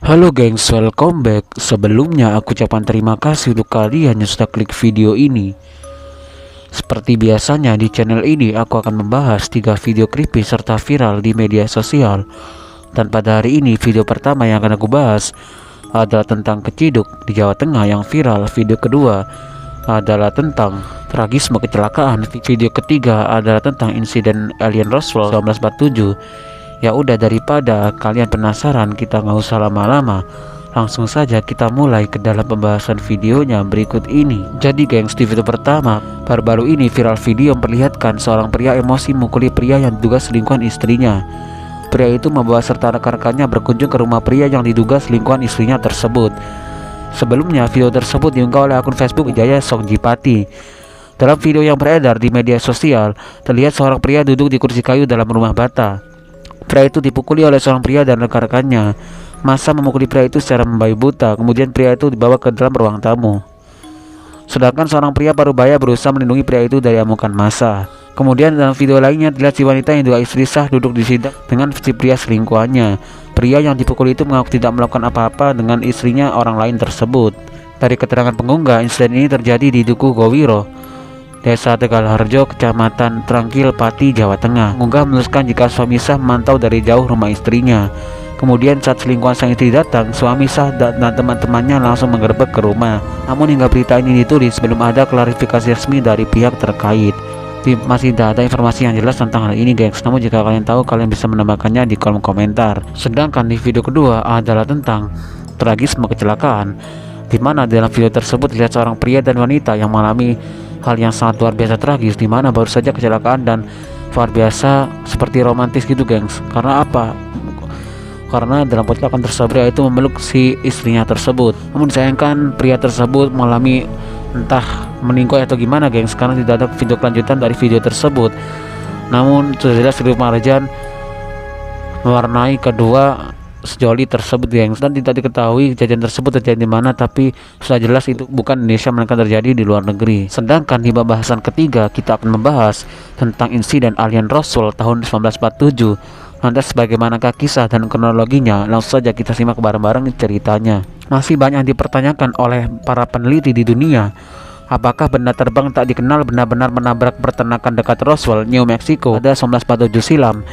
Halo gengs, welcome back. Sebelumnya aku ucapkan terima kasih untuk kalian yang sudah klik video ini. Seperti biasanya di channel ini aku akan membahas 3 video creepy serta viral di media sosial. Dan pada hari ini video pertama yang akan aku bahas adalah tentang keciduk di Jawa Tengah yang viral. Video kedua adalah tentang tragisme kecelakaan. Video ketiga adalah tentang insiden alien Roswell 1947. Ya udah, daripada kalian penasaran, kita nggak usah lama-lama, langsung saja kita mulai ke dalam pembahasan videonya berikut ini. Jadi gengs, di video pertama baru-baru ini viral video memperlihatkan seorang pria emosi memukuli pria yang diduga selingkuhan istrinya. Pria itu membawa serta rekan-rekannya berkunjung ke rumah pria yang diduga selingkuhan istrinya tersebut. Sebelumnya video tersebut diunggah oleh akun Facebook Wijaya Songjipati. Dalam video yang beredar di media sosial, terlihat seorang pria duduk di kursi kayu dalam rumah bata. Pria itu dipukuli oleh seorang pria dan rekan-rekannya. Massa memukuli pria itu secara membabi buta. Kemudian pria itu dibawa ke dalam ruang tamu. Sedangkan seorang pria parubaya berusaha melindungi pria itu dari amukan massa. Kemudian dalam video lainnya terlihat si wanita yang juga istri sah duduk di sidang dengan si pria selingkuhannya. Pria yang dipukuli itu mengaku tidak melakukan apa-apa dengan istrinya orang lain tersebut. Dari keterangan pengunggah, insiden ini terjadi di Duku Gowiro, Desa Tegalharjo, Kecamatan Trangkil, Pati, Jawa Tengah. Pengunggah menuliskan jika suami sah memantau dari jauh rumah istrinya. Kemudian saat selingkuhan sang istri datang, suami sah dan teman-temannya langsung menggerebek ke rumah. Namun hingga berita ini ditulis, belum ada klarifikasi resmi dari pihak terkait. Masih tidak ada informasi yang jelas tentang hal ini gengs. Namun jika kalian tahu, kalian bisa menambahkannya di kolom komentar. Sedangkan di video kedua adalah tentang tragisme kecelakaan, di mana dalam video tersebut terlihat seorang pria dan wanita yang mengalami hal yang sangat luar biasa tragis, di mana baru saja kecelakaan dan luar biasa seperti romantis gitu gengs. Karena apa? Karena dalam kecelakaan tersebut pria itu memeluk si istrinya tersebut. Namun disayangkan pria tersebut mengalami entah meninggoy atau gimana gengs, karena tidak ada video kelanjutan dari video tersebut. Namun sudah jelas Rio Marjan mewarnai kedua sejoli tersebut gengs, dan tidak diketahui kejadian tersebut terjadi di mana, tapi sudah jelas itu bukan Indonesia melainkan terjadi di luar negeri. Sedangkan di pembahasan ketiga kita akan membahas tentang insiden alien Roswell tahun 1947. Lantas bagaimanakah kisah dan kronologinya? Langsung saja kita simak bareng-bareng ceritanya. Masih banyak yang dipertanyakan oleh para peneliti di dunia, apakah benda terbang tak dikenal benar-benar menabrak peternakan dekat Roswell, New Mexico pada 1947 silam?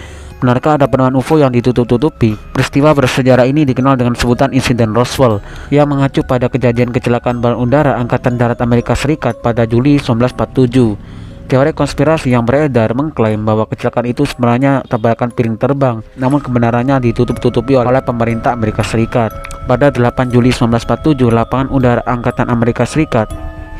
Benarkah ada penemuan UFO yang ditutup-tutupi? Peristiwa bersejarah ini dikenal dengan sebutan insiden Roswell, yang mengacu pada kejadian kecelakaan balon udara Angkatan Darat Amerika Serikat pada Juli 1947. Teori konspirasi yang beredar mengklaim bahwa kecelakaan itu sebenarnya tabrakan piring terbang, namun kebenarannya ditutup-tutupi oleh pemerintah Amerika Serikat. Pada 8 Juli 1947, lapangan udara Angkatan Amerika Serikat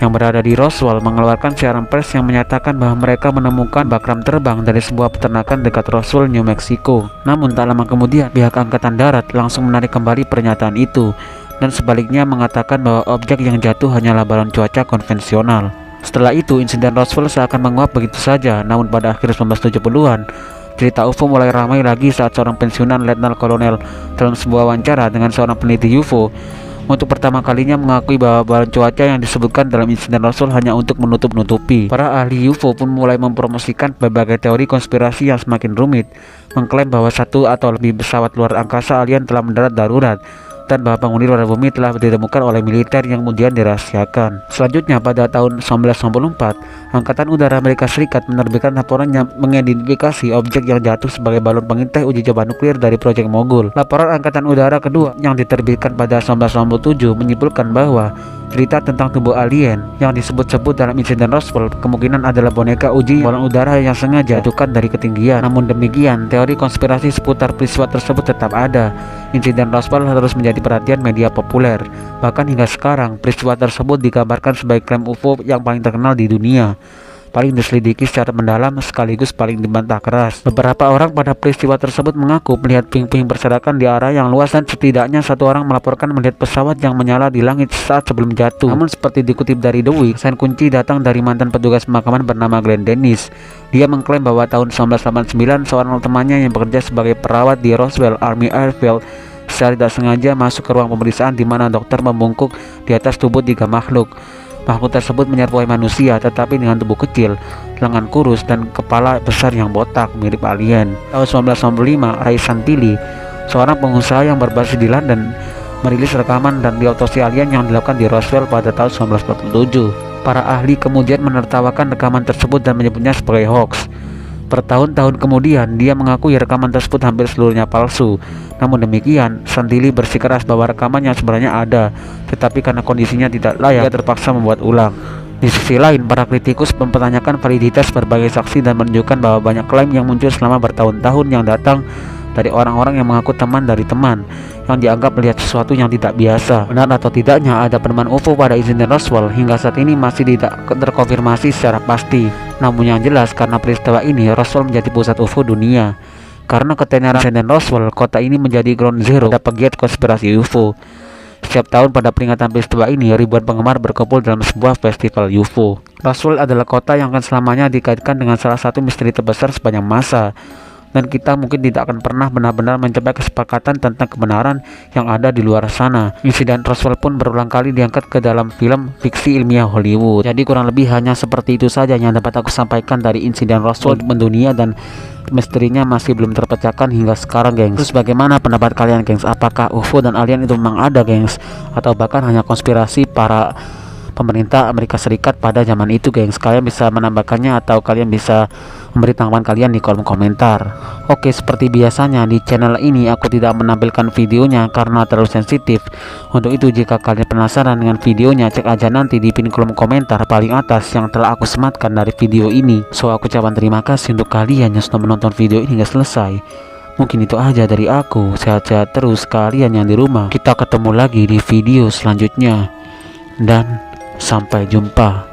yang berada di Roswell mengeluarkan siaran pers yang menyatakan bahwa mereka menemukan bakram terbang dari sebuah peternakan dekat Roswell, New Mexico. Namun tak lama kemudian pihak Angkatan Darat langsung menarik kembali pernyataan itu, dan sebaliknya mengatakan bahwa objek yang jatuh hanyalah balon cuaca konvensional. Setelah itu insiden Roswell seakan menguap begitu saja. Namun pada akhir 1970-an cerita UFO mulai ramai lagi saat seorang pensiunan Letnan Kolonel dalam sebuah wawancara dengan seorang peneliti UFO untuk pertama kalinya mengakui bahwa balon cuaca yang disebutkan dalam insiden Roswell hanya untuk menutup-nutupi. Para ahli UFO pun mulai mempromosikan berbagai teori konspirasi yang semakin rumit, mengklaim bahwa satu atau lebih pesawat luar angkasa alien telah mendarat darurat, dan bahwa penghuni luar bumi telah ditemukan oleh militer yang kemudian dirahasiakan. Selanjutnya pada tahun 1994, Angkatan Udara Amerika Serikat menerbitkan laporan yang mengidentifikasi objek yang jatuh sebagai balon pengintai uji coba nuklir dari proyek Mogul. Laporan Angkatan Udara kedua yang diterbitkan pada 1997 menyimpulkan bahwa cerita tentang tubuh alien yang disebut-sebut dalam insiden Roswell kemungkinan adalah boneka uji balon udara yang sengaja dijatuhkan dari ketinggian. Namun demikian, teori konspirasi seputar peristiwa tersebut tetap ada. Insiden Roswell terus menjadi perhatian media populer. Bahkan hingga sekarang, peristiwa tersebut digambarkan sebagai klaim UFO yang paling terkenal di dunia, paling diselidiki secara mendalam sekaligus paling dibantah keras. Beberapa orang pada peristiwa tersebut mengaku melihat puing-puing berserakan di arah yang luas, dan setidaknya satu orang melaporkan melihat pesawat yang menyala di langit saat sebelum jatuh. Namun seperti dikutip dari The Week, kesan kunci datang dari mantan petugas pemakaman bernama Glenn Dennis. Dia mengklaim bahwa tahun 1989 seorang temannya yang bekerja sebagai perawat di Roswell Army Airfield secara tidak sengaja masuk ke ruang pemeriksaan di mana dokter membungkuk di atas tubuh 3 makhluk. Makhluk tersebut menyerupai manusia, tetapi dengan tubuh kecil, lengan kurus, dan kepala besar yang botak mirip alien. Tahun 1995, Ray Santilli, seorang pengusaha yang berbasis di London, merilis rekaman dan diotopsi alien yang dilakukan di Roswell pada tahun 1947. Para ahli kemudian menertawakan rekaman tersebut dan menyebutnya sebagai hoax. Bertahun-tahun kemudian, dia mengakui rekaman tersebut hampir seluruhnya palsu. Namun demikian, Santilli bersikeras bahwa rekaman yang sebenarnya ada, tetapi karena kondisinya tidak layak, dia terpaksa membuat ulang. Di sisi lain, para kritikus mempertanyakan validitas berbagai saksi dan menunjukkan bahwa banyak klaim yang muncul selama bertahun-tahun yang datang dari orang-orang yang mengaku teman dari teman yang dianggap melihat sesuatu yang tidak biasa. Benar atau tidaknya ada penemuan UFO pada insiden Roswell hingga saat ini masih tidak terkonfirmasi secara pasti. Namun yang jelas, karena peristiwa ini Roswell menjadi pusat UFO dunia. Karena ketenaran insiden Roswell, kota ini menjadi ground zero pada pegiat konspirasi UFO. Setiap tahun pada peringatan peristiwa ini, ribuan penggemar berkumpul dalam sebuah festival UFO. Roswell adalah kota yang akan selamanya dikaitkan dengan salah satu misteri terbesar sepanjang masa. Dan kita mungkin tidak akan pernah benar-benar mencapai kesepakatan tentang kebenaran yang ada di luar sana. Insiden Roswell pun berulang kali diangkat ke dalam film fiksi ilmiah Hollywood. Jadi kurang lebih hanya seperti itu saja yang dapat aku sampaikan dari insiden Roswell mendunia dan misterinya masih belum terpecahkan hingga sekarang, gengs. Terus bagaimana pendapat kalian, gengs? Apakah UFO dan alien itu memang ada, gengs? Atau bahkan hanya konspirasi para pemerintah Amerika Serikat pada zaman itu, gengs? Kalian bisa menambahkannya atau kalian bisa memberi tanggapan kalian di kolom komentar. Oke, seperti biasanya di channel ini aku tidak menampilkan videonya karena terlalu sensitif. Untuk itu jika kalian penasaran dengan videonya, cek aja nanti di pin kolom komentar paling atas yang telah aku sematkan dari video ini. So aku ucapkan terima kasih untuk kalian yang sudah menonton video ini hingga selesai. Mungkin itu aja dari aku. Sehat-sehat terus kalian yang di rumah. Kita ketemu lagi di video selanjutnya dan sampai jumpa.